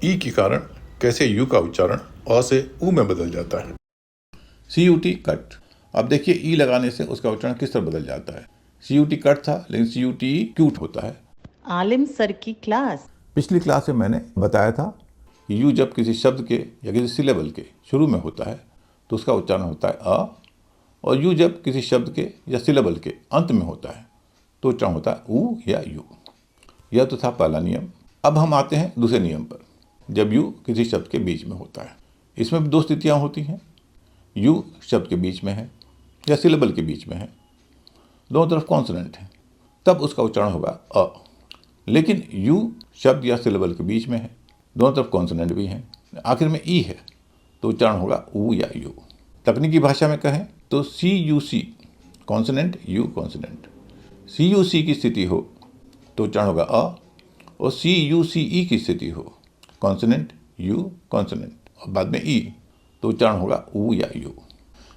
ई के कारण कैसे यू का उच्चारण अ से ऊ में बदल जाता है। CUT cut. अब देखिए ई लगाने से उसका उच्चारण किस तरह बदल जाता है। CUT कट था लेकिन CUT क्यूट होता है। आलिम सर की क्लास। पिछली क्लास में मैंने बताया था कि यू जब किसी शब्द के या किसी सिलेबल के शुरू में होता है तो उसका उच्चारण होता है अ, और यू जब किसी शब्द के या सिलेबल के अंत में होता है तो उच्चारण होता है ऊ या यू। यह तो था पहला नियम। अब हम आते हैं दूसरे नियम पर, जब यू किसी शब्द के बीच में होता है। इसमें भी दो स्थितियाँ होती हैं। यू शब्द के बीच में है या सिलेबल के बीच में है, दोनों तरफ कॉन्सोनेंट है, तब उसका उच्चारण होगा अ। लेकिन यू शब्द या सिलेबल के बीच में है, दोनों तरफ कॉन्सोनेंट भी हैं, आखिर में ई है, तो उच्चारण होगा ऊ या यू। तकनीकी भाषा में कहें तो CUC consonant you consonant, CUC की स्थिति हो तो उच्चारण होगा अ, और CUCE की स्थिति हो कॉन्सोनेंट यू कॉन्सोनेंट और बाद में ई तो उच्चारण होगा ऊ या यू।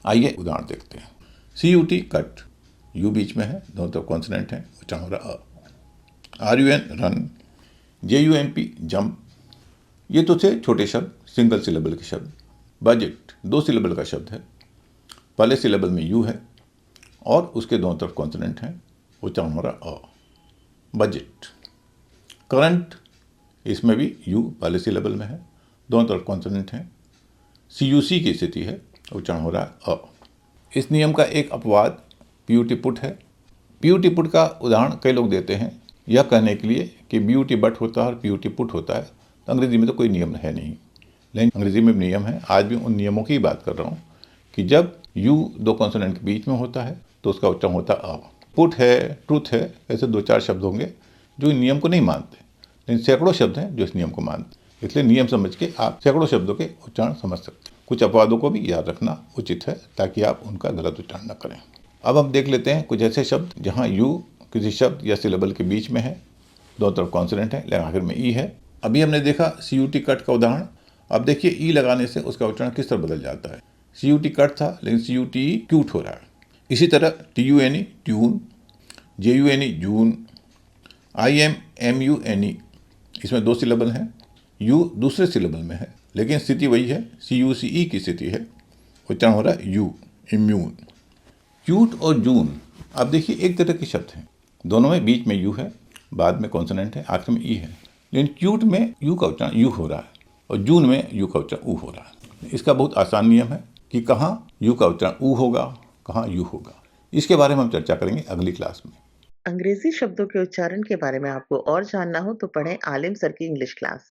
आइए उदाहरण देखते हैं। CUT कट, यू बीच में है, दोनों तरफ कॉन्सोनेंट है, उच्चारण हो रहा अ। RUN रन, JUMP जंप, ये तो थे छोटे शब्द, सिंगल सिलेबल के शब्द। बजट दो सिलेबल का शब्द है, पहले सिलेबल में यू है और उसके दोनों तरफ कॉन्सोनेंट है, उच्चारण हो रहा अ। बजट। करंट, इसमें भी यू पहले सिलेबल में है, दोनों तरफ कॉन्सोनेंट है, CUC की स्थिति है, उच्चारण हो रहा है अ। इस नियम का एक अपवाद PUT पुट है। PUT पुट का उदाहरण कई लोग देते हैं यह कहने के लिए कि BUT बट होता है और PUT पुट होता है, तो अंग्रेजी में तो कोई नियम है नहीं, लेकिन अंग्रेजी में भी नियम है। आज भी उन नियमों की बात कर रहा हूँ कि जब यू दो कॉन्सोनेंट के बीच में होता है तो उसका उच्चारण होता है अ। पुट है, ट्रूथ है, ऐसे दो चार शब्द होंगे जो इन नियम को नहीं मानते, लेकिन सैकड़ों शब्द हैं जो इस नियम को मानते हैं। इसलिए नियम समझ के आप सैकड़ों शब्दों के उच्चारण समझ सकते हैं। कुछ अपवादों को भी याद रखना उचित है ताकि आप उनका गलत उच्चारण न करें। अब हम देख लेते हैं कुछ ऐसे शब्द जहाँ यू किसी शब्द या सिलेबल के बीच में है, दोनों तरफ कॉन्सोनेंट है, लेकिन आखिर में ई है। अभी हमने देखा CUT कट का उदाहरण। अब देखिए ई लगाने से उसका उच्चारण किस तरह बदल जाता है। CUT कट था लेकिन CUT क्यूट हो रहा है। इसी तरह TUNE ट्यून, JUNE जून, IMMUNE, इसमें दो सिलेबल हैं, यू दूसरे सिलेबल में है, लेकिन स्थिति वही है, CUCE की स्थिति है, उच्चारण हो रहा है यू, इम्यून। क्यूट और जून, अब देखिए एक तरह के शब्द हैं, दोनों में बीच में यू है, बाद में कॉन्सोनेंट है, आखिर में ई है, लेकिन क्यूट में यू का उच्चारण यू हो रहा है और जून में यू का उच्चारण ऊ हो रहा है। इसका बहुत आसान नियम है कि कहाँ यू का उच्चारण ऊ होगा, कहाँ यू होगा। इसके बारे में हम चर्चा करेंगे अगली क्लास में। अंग्रेजी शब्दों के उच्चारण के बारे में आपको और जानना हो तो पढ़ें आलिम सर की इंग्लिश क्लास।